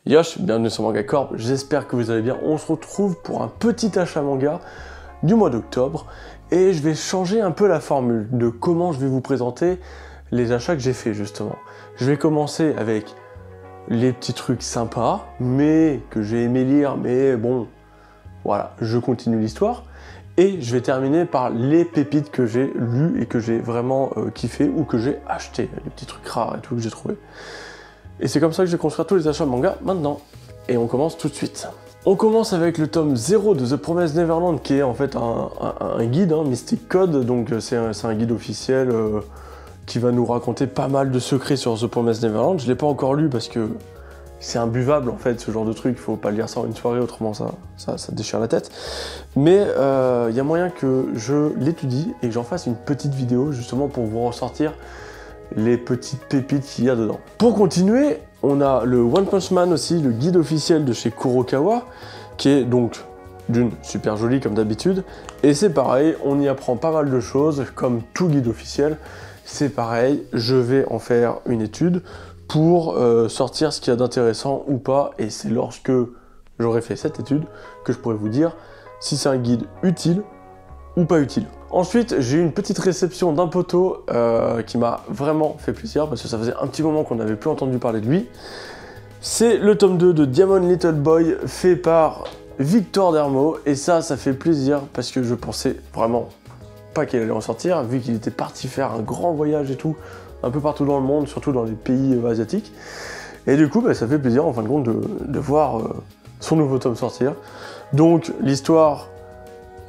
Yosh, bienvenue sur Manga Corp, j'espère que vous allez bien. On se retrouve pour un petit achat manga du mois d'octobre et je vais changer un peu la formule de comment je vais vous présenter les achats que j'ai fait justement. Je vais commencer avec les petits trucs sympas, mais que j'ai aimé lire, mais bon, voilà, je continue l'histoire. Et je vais terminer par les pépites que j'ai lues et que j'ai vraiment kiffé ou que j'ai acheté, les petits trucs rares et tout que j'ai trouvé. Et c'est comme ça que je vais construire tous les achats manga maintenant. Et on commence tout de suite. On commence avec le tome 0 de The Promised Neverland, qui est en fait un guide, Mystic Code, donc c'est un guide officiel qui va nous raconter pas mal de secrets sur The Promised Neverland. Je l'ai pas encore lu parce que c'est imbuvable en fait, ce genre de truc, il faut pas le lire ça en une soirée, autrement ça déchire la tête. Mais y a moyen que je l'étudie et que j'en fasse une petite vidéo justement pour vous ressortir les petites pépites qu'il y a dedans. Pour continuer, on a le One Punch Man aussi, le guide officiel de chez Kurokawa, qui est donc d'une super joli comme d'habitude, et c'est pareil, on y apprend pas mal de choses, comme tout guide officiel, c'est pareil, je vais en faire une étude pour sortir ce qu'il y a d'intéressant ou pas, et c'est lorsque j'aurai fait cette étude que je pourrai vous dire si c'est un guide utile ou pas utile. Ensuite, j'ai eu une petite réception d'un poteau qui m'a vraiment fait plaisir, parce que ça faisait un petit moment qu'on n'avait plus entendu parler de lui. C'est le tome 2 de Diamond Little Boy, fait par Victor Dermo, et ça fait plaisir, parce que je pensais vraiment pas qu'il allait en sortir, vu qu'il était parti faire un grand voyage et tout, un peu partout dans le monde, surtout dans les pays asiatiques. Et du coup, ça fait plaisir, en fin de compte, de voir son nouveau tome sortir. Donc, l'histoire,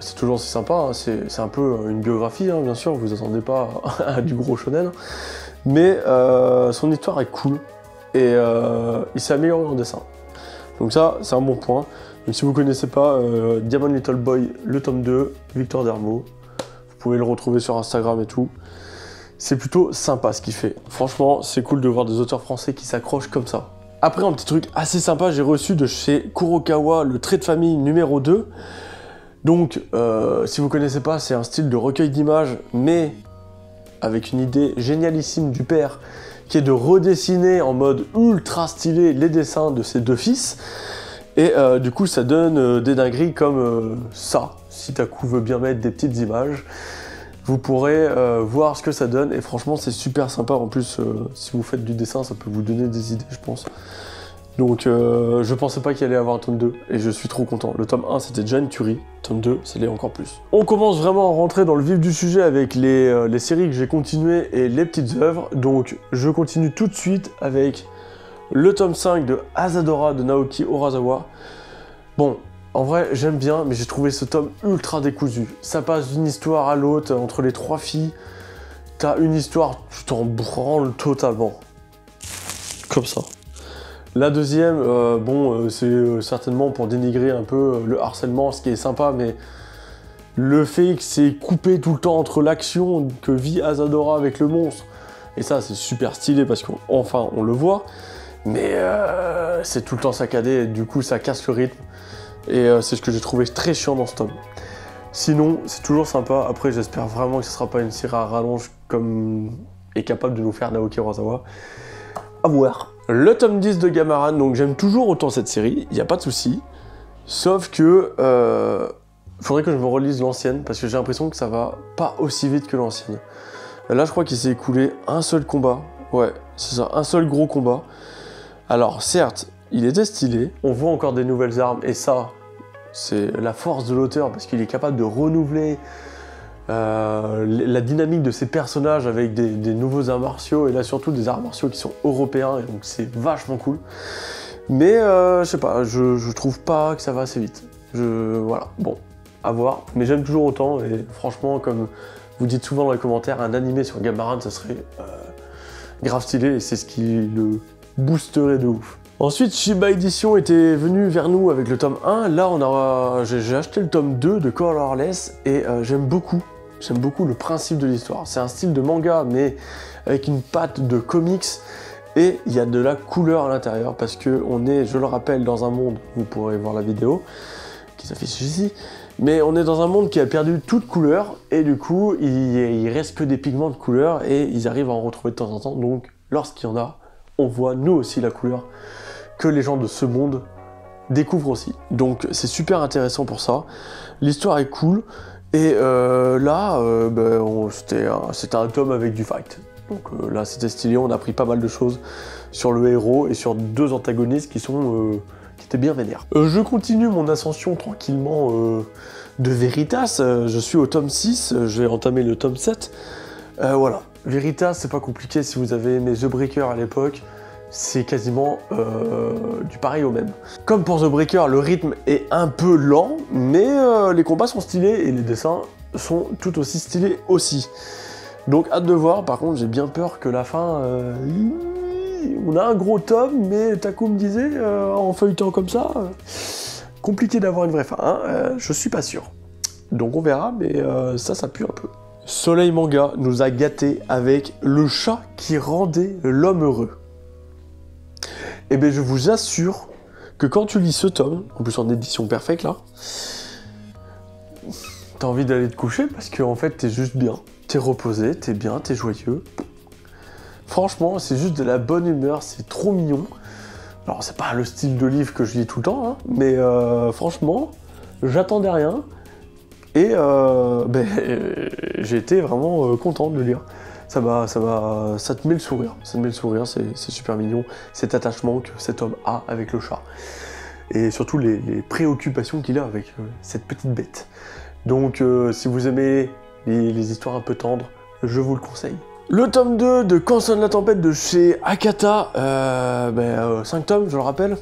c'est toujours aussi sympa, c'est un peu une biographie, bien sûr, vous attendez pas à du gros shonen, mais son histoire est cool, et il s'est amélioré en dessin. Donc ça, c'est un bon point. Donc si vous connaissez pas Diamond Little Boy, le tome 2, Victor Dermo, vous pouvez le retrouver sur Instagram et tout. C'est plutôt sympa ce qu'il fait. Franchement, c'est cool de voir des auteurs français qui s'accrochent comme ça. Après, un petit truc assez sympa, j'ai reçu de chez Kurokawa le trait de famille numéro 2. Donc, si vous connaissez pas, c'est un style de recueil d'images, mais avec une idée génialissime du père, qui est de redessiner en mode ultra stylé les dessins de ses deux fils. Et du coup, ça donne des dingueries comme ça. Si Taku veut bien mettre des petites images, vous pourrez voir ce que ça donne. Et franchement, c'est super sympa. En plus, si vous faites du dessin, ça peut vous donner des idées, je pense. Donc je pensais pas qu'il allait y avoir un tome 2 et je suis trop content. Le tome 1 c'était déjà une tuerie, tome 2 c'est l'est encore plus. On commence vraiment à rentrer dans le vif du sujet avec les séries que j'ai continuées et les petites œuvres. Donc je continue tout de suite avec le tome 5 de Asadora de Naoki Urasawa. Bon, en vrai j'aime bien, mais j'ai trouvé ce tome ultra décousu. Ça passe d'une histoire à l'autre entre les trois filles. T'as une histoire, tu t'en branles totalement. Comme ça. La deuxième, c'est certainement pour dénigrer un peu le harcèlement, ce qui est sympa, mais le fait que c'est coupé tout le temps entre l'action que vit Asadora avec le monstre, et ça c'est super stylé parce qu'enfin on le voit, mais c'est tout le temps saccadé, et du coup ça casse le rythme, et c'est ce que j'ai trouvé très chiant dans ce tome. Sinon, c'est toujours sympa, après j'espère vraiment que ce sera pas une série à rallonge comme est capable de nous faire Naoki Urasawa. À voir. Le tome 10 de Gamaran, donc j'aime toujours autant cette série, il n'y a pas de souci. Sauf que faudrait que je me relise l'ancienne, parce que j'ai l'impression que ça va pas aussi vite que l'ancienne. Là je crois qu'il s'est écoulé un seul combat, ouais c'est ça, un seul gros combat. Alors certes, il était stylé, on voit encore des nouvelles armes, et ça, c'est la force de l'auteur, parce qu'il est capable de renouveler la dynamique de ces personnages avec des nouveaux arts martiaux, et là surtout des arts martiaux qui sont européens, et donc c'est vachement cool. Mais je sais pas, je trouve pas que ça va assez vite. Voilà, bon, à voir. Mais j'aime toujours autant, et franchement, comme vous dites souvent dans les commentaires, un animé sur Gamaran, ça serait grave stylé, et c'est ce qui le boosterait de ouf. Ensuite, Shiba Edition était venu vers nous avec le tome 1. Là, j'ai acheté le tome 2 de Colorless, et j'aime beaucoup le principe de l'histoire. C'est un style de manga, mais avec une patte de comics, et il y a de la couleur à l'intérieur, parce que on est, je le rappelle, dans un monde, vous pourrez voir la vidéo, qui s'affiche ici, mais on est dans un monde qui a perdu toute couleur, et du coup, il reste que des pigments de couleur, et ils arrivent à en retrouver de temps en temps, donc lorsqu'il y en a, on voit nous aussi la couleur. que les gens de ce monde découvrent aussi. Donc c'est super intéressant pour ça. L'histoire est cool. Et là, c'était un tome avec du fight. Donc là, c'était stylé. On a appris pas mal de choses sur le héros et sur deux antagonistes qui étaient bien vénères. Je continue mon ascension tranquillement de Veritas. Je suis au tome 6. Je vais entamer le tome 7. Voilà. Veritas, c'est pas compliqué. Si vous avez aimé The Breaker à l'époque, c'est quasiment du pareil au même. Comme pour The Breaker, le rythme est un peu lent, mais les combats sont stylés et les dessins sont tout aussi stylés aussi. Donc hâte de voir. Par contre, j'ai bien peur que la fin... on a un gros tome, mais Taku me disait, en feuilletant comme ça, compliqué d'avoir une vraie fin. Hein, je suis pas sûr. Donc on verra, mais ça pue un peu. Soleil Manga nous a gâtés avec le chat qui rendait l'homme heureux. Et bien je vous assure que quand tu lis ce tome, en plus en édition perfecte là, t'as envie d'aller te coucher parce qu'en fait t'es juste bien. T'es reposé, t'es bien, t'es joyeux. Franchement, c'est juste de la bonne humeur, c'est trop mignon. Alors c'est pas le style de livre que je lis tout le temps, hein, mais franchement, j'attendais rien. Et j'ai été vraiment content de le lire. Ça te met le sourire. Ça te met le sourire, c'est super mignon. Cet attachement que cet homme a avec le chat. Et surtout les préoccupations qu'il a avec cette petite bête. Donc si vous aimez les histoires un peu tendres, je vous le conseille. Le tome 2 de Quand sonne la tempête de chez Akata, 5 tomes, je le rappelle.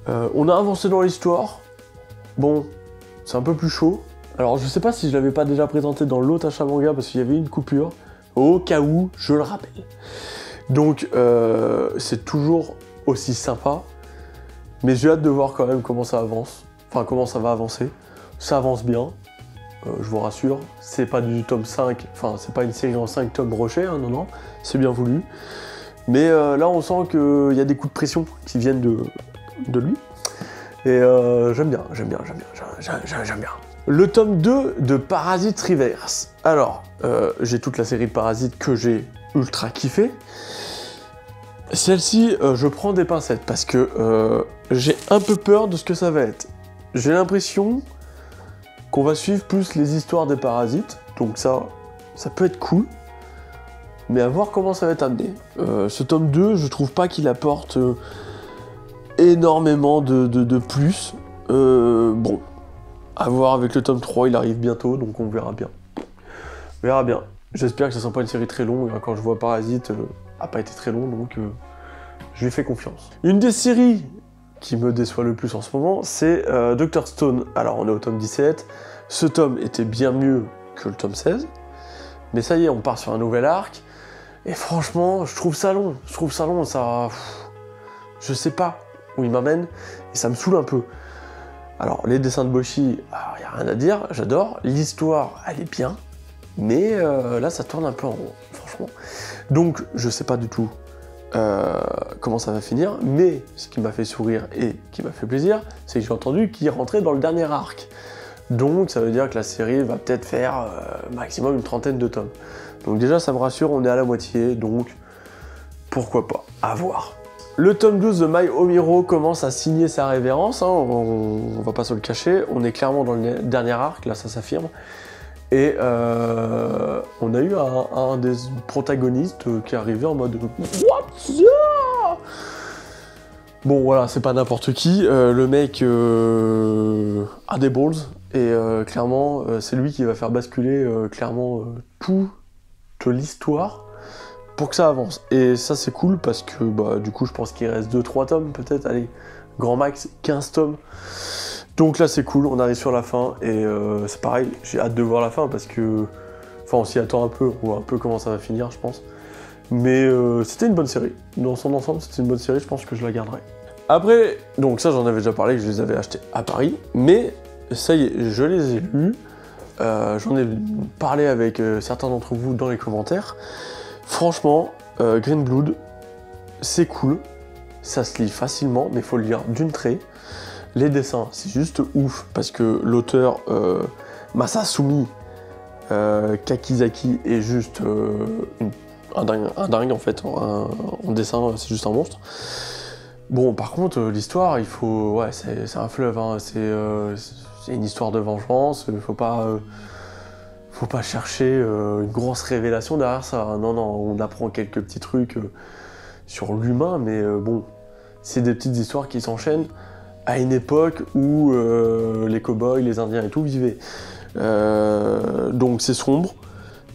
On a avancé dans l'histoire. Bon, c'est un peu plus chaud. Alors je sais pas si je l'avais pas déjà présenté dans l'autre achat manga parce qu'il y avait une coupure. Au cas où, je le rappelle. Donc c'est toujours aussi sympa. Mais j'ai hâte de voir quand même comment ça avance. Enfin comment ça va avancer. Ça avance bien. Je vous rassure, c'est pas du tome 5, enfin c'est pas une série en 5 tomes rushés, hein, non, c'est bien voulu. Mais là on sent qu'il y a des coups de pression qui viennent de lui. Et j'aime bien. Le tome 2 de Parasite Reverse. Alors, j'ai toute la série de Parasite que j'ai ultra kiffé. Celle-ci, je prends des pincettes parce que j'ai un peu peur de ce que ça va être. J'ai l'impression qu'on va suivre plus les histoires des parasites, donc ça peut être cool, mais à voir comment ça va être amené. Ce tome 2, je trouve pas qu'il apporte énormément de plus. Bon, à voir avec le tome 3, il arrive bientôt, donc on verra bien. On verra bien. J'espère que ça sera pas une série très longue, quand je vois Parasite, a pas été très long, donc je lui fais confiance. Une des séries qui me déçoit le plus en ce moment, c'est Dr Stone. Alors on est au tome 17, ce tome était bien mieux que le tome 16, mais ça y est, on part sur un nouvel arc, et franchement, je trouve ça long, ça... Je sais pas où il m'amène, et ça me saoule un peu. Alors, les dessins de Boshi, y a rien à dire, j'adore, l'histoire, elle est bien, mais là, ça tourne un peu en rond, franchement. Donc, je sais pas du tout comment ça va finir, mais ce qui m'a fait sourire et qui m'a fait plaisir, c'est que j'ai entendu qu'il rentrait dans le dernier arc. Donc ça veut dire que la série va peut-être faire maximum une trentaine de tomes. Donc déjà ça me rassure, on est à la moitié, donc pourquoi pas, à voir. Le tome 12 de My Omiro commence à signer sa révérence, hein, on va pas se le cacher, on est clairement dans le dernier arc, là ça s'affirme. Et on a eu un des protagonistes qui est arrivé en mode « What the ?» Bon voilà, c'est pas n'importe qui, le mec a des balls, et clairement, c'est lui qui va faire basculer clairement toute l'histoire pour que ça avance. Et ça c'est cool parce que du coup je pense qu'il reste 2-3 tomes peut-être, allez, grand max 15 tomes. Donc là c'est cool, on arrive sur la fin et c'est pareil, j'ai hâte de voir la fin parce que... Enfin on s'y attend un peu, on voit un peu comment ça va finir je pense. Mais c'était une bonne série, dans son ensemble c'était une bonne série, je pense que je la garderai. Après, donc ça j'en avais déjà parlé, que je les avais achetés à Paris, mais ça y est, je les ai lus, j'en ai parlé avec certains d'entre vous dans les commentaires. Franchement, Green Blood, c'est cool, ça se lit facilement, mais il faut le lire d'une traite. Les dessins, c'est juste ouf, parce que l'auteur Masasumi Kakizaki est juste un dingue en fait, en dessin, c'est juste un monstre. Bon, par contre, l'histoire, il faut... Ouais, c'est un fleuve, hein. C'est une histoire de vengeance, faut pas chercher une grosse révélation derrière ça. Hein. Non, non, on apprend quelques petits trucs sur l'humain, mais bon, c'est des petites histoires qui s'enchaînent à une époque où les cow-boys, les Indiens et tout vivaient. Donc c'est sombre,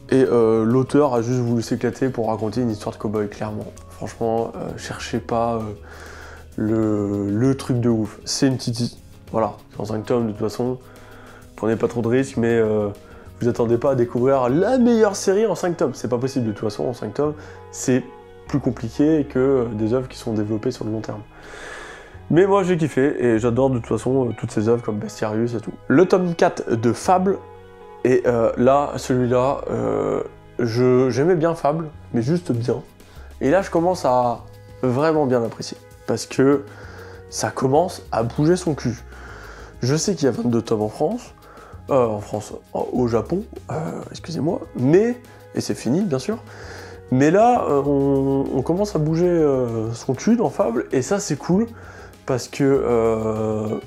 et l'auteur a juste voulu s'éclater pour raconter une histoire de cow-boy, clairement. Franchement, cherchez pas le truc de ouf. C'est une petite... Voilà, c'est en 5 tomes de toute façon, prenez pas trop de risques, mais vous attendez pas à découvrir la meilleure série en 5 tomes. C'est pas possible de toute façon, en 5 tomes, c'est plus compliqué que des œuvres qui sont développées sur le long terme. Mais moi j'ai kiffé, et j'adore de toute façon toutes ces œuvres comme Bestiarius et tout. Le tome 4 de Fable, et là, celui-là, j'aimais bien Fable, mais juste bien. Et là je commence à vraiment bien l'apprécier, parce que ça commence à bouger son cul. Je sais qu'il y a 22 tomes en France, au Japon, excusez-moi, mais, et c'est fini bien sûr, mais là on commence à bouger son cul dans Fable, et ça c'est cool, parce que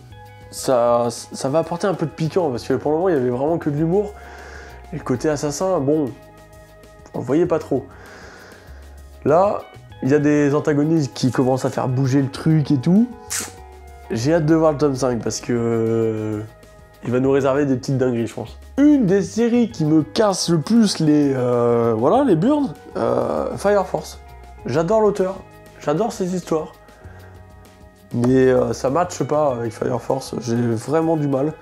ça va apporter un peu de piquant, parce que pour le moment il y avait vraiment que de l'humour, et le côté assassin, bon, on le voyait pas trop. Là, il y a des antagonistes qui commencent à faire bouger le truc et tout. J'ai hâte de voir le tome 5 parce que il va nous réserver des petites dingueries, je pense. Une des séries qui me casse le plus les burnes, Fire Force. J'adore l'auteur, j'adore ses histoires, mais ça matche pas avec Fire Force. J'ai vraiment du mal.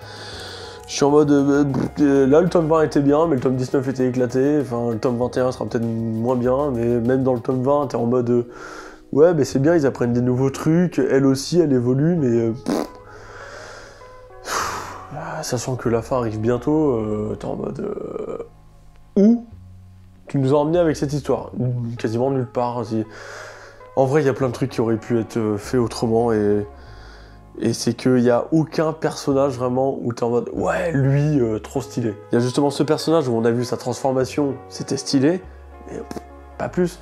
Je suis en mode... là, le tome 20 était bien, mais le tome 19 était éclaté. Enfin, le tome 21 sera peut-être moins bien, mais même dans le tome 20, t'es en mode... ouais, mais c'est bien, ils apprennent des nouveaux trucs. Elle aussi, elle évolue, mais... sachant que la fin arrive bientôt, t'es en mode... où tu nous as emmenés avec cette histoire? Quasiment nulle part. En vrai, il y a plein de trucs qui auraient pu être faits autrement, et c'est qu'il n'y a aucun personnage vraiment où t'es en mode « ouais, lui, trop stylé ». Il y a justement ce personnage où on a vu sa transformation, c'était stylé, mais pas plus.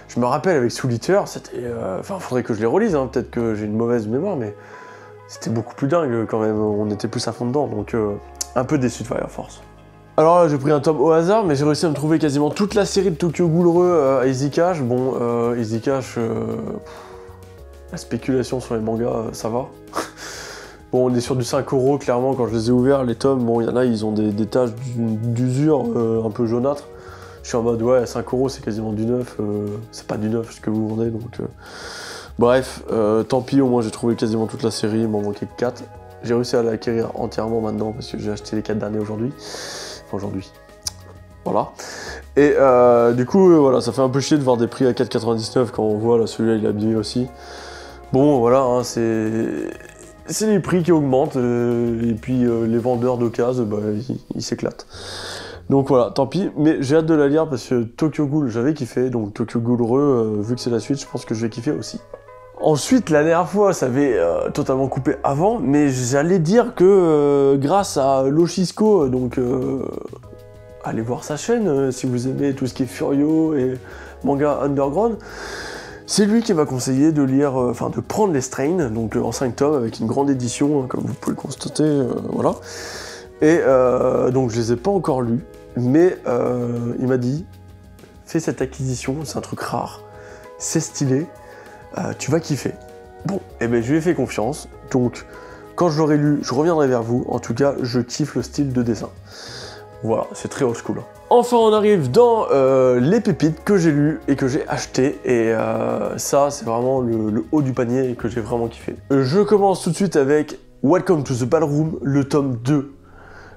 Je me rappelle avec Soul Eater, c'était... Enfin, faudrait que je les relise, hein, peut-être que j'ai une mauvaise mémoire, mais c'était beaucoup plus dingue quand même, on était plus à fond dedans, donc un peu déçu de Fire Force. Alors là, j'ai pris un tome au hasard, mais j'ai réussi à me trouver quasiment toute la série de Tokyo Ghoul à Easy Cash. Bon, Easy Cash... la spéculation sur les mangas, ça va. Bon, on est sur du 5 €, clairement, quand je les ai ouverts, les tomes, bon, il y en a, ils ont des taches d'usure un peu jaunâtres. Je suis en mode, ouais, 5 € c'est quasiment du neuf, c'est pas du neuf ce que vous vendez, donc... Bref, tant pis, au moins j'ai trouvé quasiment toute la série, il m'en manquait que 4. J'ai réussi à l'acquérir entièrement maintenant, parce que j'ai acheté les 4 derniers aujourd'hui. Enfin, aujourd'hui. Voilà. Et du coup, voilà, ça fait un peu chier de voir des prix à 4,99 quand on voit, là, celui-là, il est abîmé aussi. Bon, voilà, hein, c'est les prix qui augmentent, et puis les vendeurs d'occasion, bah, ils s'éclatent. Donc voilà, tant pis, mais j'ai hâte de la lire parce que Tokyo Ghoul, j'avais kiffé, donc Tokyo Ghoul vu que c'est la suite, je pense que je vais kiffer aussi. Ensuite, la dernière fois, ça avait totalement coupé avant, mais j'allais dire que grâce à Loshisko, donc allez voir sa chaîne si vous aimez tout ce qui est Furio et manga underground. C'est lui qui m'a conseillé de lire, enfin de prendre les Strain, donc en 5 tomes avec une grande édition, hein, comme vous pouvez le constater, voilà. Et donc je les ai pas encore lus, mais il m'a dit, fais cette acquisition, c'est un truc rare, c'est stylé, tu vas kiffer. Bon, et ben je lui ai fait confiance, donc quand je l'aurai lu, je reviendrai vers vous, en tout cas je kiffe le style de dessin. Voilà, c'est très old school. Enfin, on arrive dans les pépites que j'ai lues et que j'ai achetées, et ça, c'est vraiment le haut du panier et que j'ai vraiment kiffé. Je commence tout de suite avec Welcome to the Ballroom, le tome 2.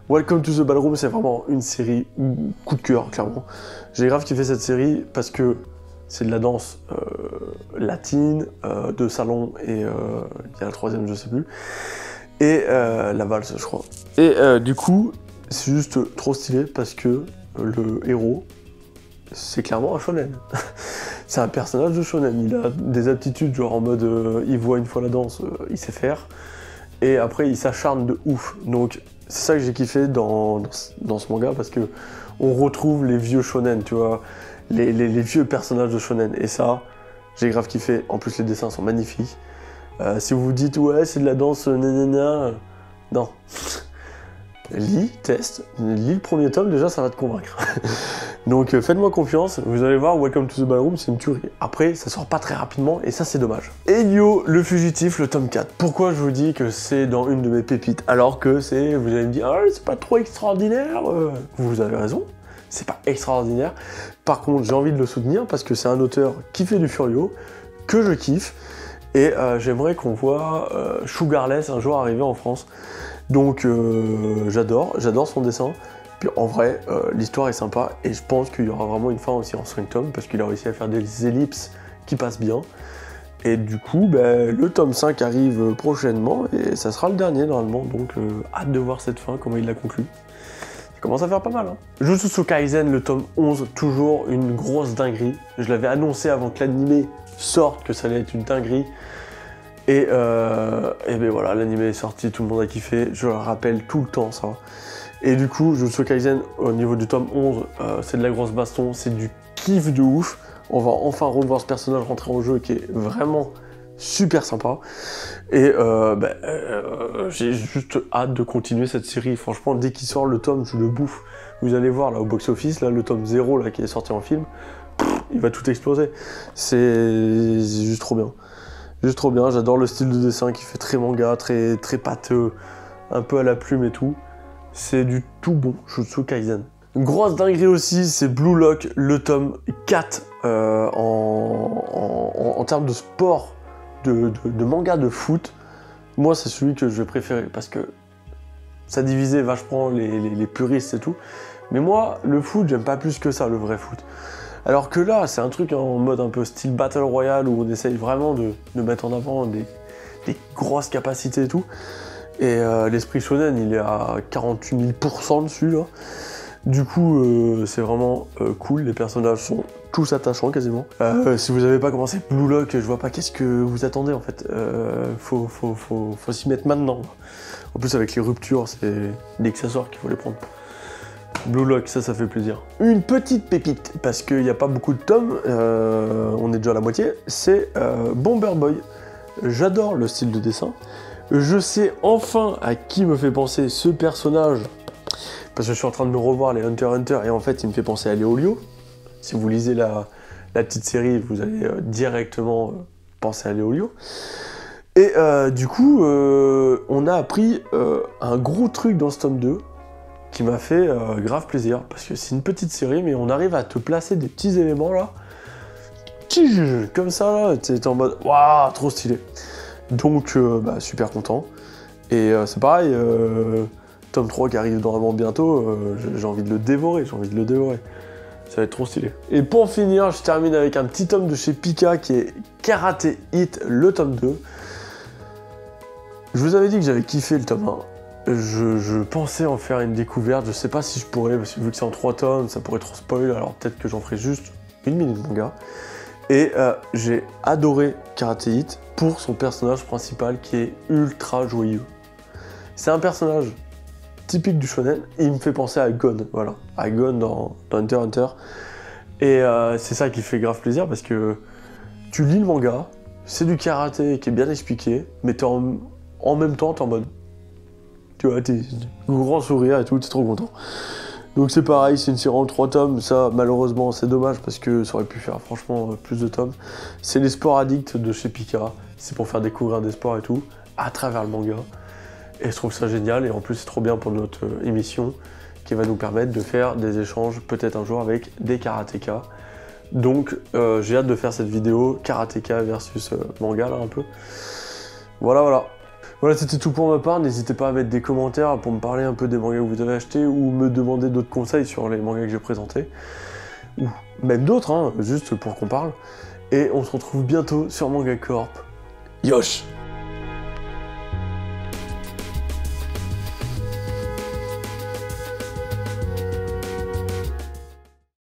Welcome to the Ballroom, c'est vraiment une série coup de cœur, clairement. J'ai grave kiffé cette série parce que c'est de la danse latine, de salon, et il y a la troisième, je sais plus, et la valse, je crois. Et du coup, c'est juste trop stylé parce que le héros, c'est clairement un shonen. C'est un personnage de shonen, il a des aptitudes genre en mode il voit une fois la danse, il sait faire, et après il s'acharne de ouf. Donc c'est ça que j'ai kiffé dans ce manga, parce que on retrouve les vieux shonen, tu vois, les vieux personnages de shonen, et ça, j'ai grave kiffé. En plus les dessins sont magnifiques, Si vous vous dites ouais c'est de la danse nanana, non. Lis, teste, lis le premier tome, déjà ça va te convaincre. Donc faites-moi confiance, vous allez voir, Welcome to the Ballroom, c'est une tuerie. Après, ça sort pas très rapidement, et ça c'est dommage. Elio, le fugitif, le tome 4. Pourquoi je vous dis que c'est dans une de mes pépites, alors que c'est, vous allez me dire, ah, c'est pas trop extraordinaire. Vous avez raison, c'est pas extraordinaire. Par contre, j'ai envie de le soutenir, parce que c'est un auteur qui fait du Furio, que je kiffe, et j'aimerais qu'on voit Sugarless un jour arriver en France. Donc j'adore son dessin. Puis en vrai, l'histoire est sympa et je pense qu'il y aura vraiment une fin aussi en 5 tomes parce qu'il a réussi à faire des ellipses qui passent bien. Et du coup, le tome 5 arrive prochainement et ça sera le dernier normalement. Donc hâte de voir cette fin, comment il l'a conclu. Ça commence à faire pas mal. Hein. Jujutsu Kaisen, le tome 11, toujours une grosse dinguerie. Je l'avais annoncé avant que l'animé sorte que ça allait être une dinguerie. Et ben voilà, l'anime est sorti, tout le monde a kiffé, je le rappelle tout le temps ça. Et du coup, Jujutsu Kaisen, au niveau du tome 11, c'est de la grosse baston, c'est du kiff de ouf. On va enfin revoir ce personnage rentrer en jeu qui est vraiment super sympa. Et j'ai juste hâte de continuer cette série. Franchement, dès qu'il sort le tome, je le bouffe. Vous allez voir là au box-office, là, le tome 0 là, qui est sorti en film, il va tout exploser. C'est juste trop bien. Juste trop bien, j'adore le style de dessin qui fait très manga, très pâteux, un peu à la plume et tout. C'est du tout bon, Jujutsu Kaisen. Grosse dinguerie aussi, c'est Blue Lock, le tome 4 en termes de sport, de manga de foot. Moi, c'est celui que je vais préférer parce que ça divisait vachement les puristes et tout. Mais moi, le foot, j'aime pas plus que ça, le vrai foot. Alors que là, c'est un truc en mode un peu style Battle Royale où on essaye vraiment de mettre en avant des grosses capacités et tout. Et l'esprit shonen, il est à 48 000% dessus, là. Du coup, c'est vraiment cool, les personnages sont tous attachants quasiment. Si vous n'avez pas commencé Blue Lock, je vois pas qu'est-ce que vous attendez en fait. Faut s'y mettre maintenant. En plus avec les ruptures, c'est l'accessoire qu'il faut les prendre. Blue Lock, ça fait plaisir. Une petite pépite, parce qu'il n'y a pas beaucoup de tomes, on est déjà à la moitié, c'est Bomber Boy. J'adore le style de dessin. Je sais enfin à qui me fait penser ce personnage, parce que je suis en train de me revoir les Hunter x Hunter, et en fait il me fait penser à Léolio. Si vous lisez la petite série, vous allez directement penser à Léolio. Et du coup, on a appris un gros truc dans ce tome 2, qui m'a fait grave plaisir, parce que c'est une petite série, mais on arrive à te placer des petits éléments là, comme ça là, t'es en mode waouh, trop stylé. Donc super content. Et c'est pareil, tome 3 qui arrive normalement bientôt, j'ai envie de le dévorer, Ça va être trop stylé. Et pour finir, je termine avec un petit tome de chez Pika qui est Karate Hit, le tome 2. Je vous avais dit que j'avais kiffé le tome 1. Je pensais en faire une découverte, je sais pas si je pourrais, parce que vu que c'est en 3 tomes, ça pourrait trop spoil, alors peut-être que j'en ferai juste une minute manga. Et j'ai adoré Karate Hit pour son personnage principal qui est ultra joyeux. C'est un personnage typique du shonen, il me fait penser à Gon, voilà, à Gon dans Hunter x Hunter. Et c'est ça qui fait grave plaisir parce que tu lis le manga, c'est du karaté qui est bien expliqué, mais en même temps t'es en mode, tu vois, t'es grand sourire et tout, t'es trop content. Donc c'est pareil, c'est une série en 3 tomes, ça malheureusement c'est dommage parce que ça aurait pu faire franchement plus de tomes. C'est les sports addicts de chez Pika, c'est pour faire découvrir des sports et tout, à travers le manga. Et je trouve ça génial, et en plus c'est trop bien pour notre émission, qui va nous permettre de faire des échanges peut-être un jour avec des karatékas. Donc j'ai hâte de faire cette vidéo, karatéka versus manga là un peu. Voilà. Voilà, c'était tout pour ma part. N'hésitez pas à mettre des commentaires pour me parler un peu des mangas que vous avez achetés ou me demander d'autres conseils sur les mangas que j'ai présentés. Ou même d'autres, hein, juste pour qu'on parle. Et on se retrouve bientôt sur Manga Corp. Yosh!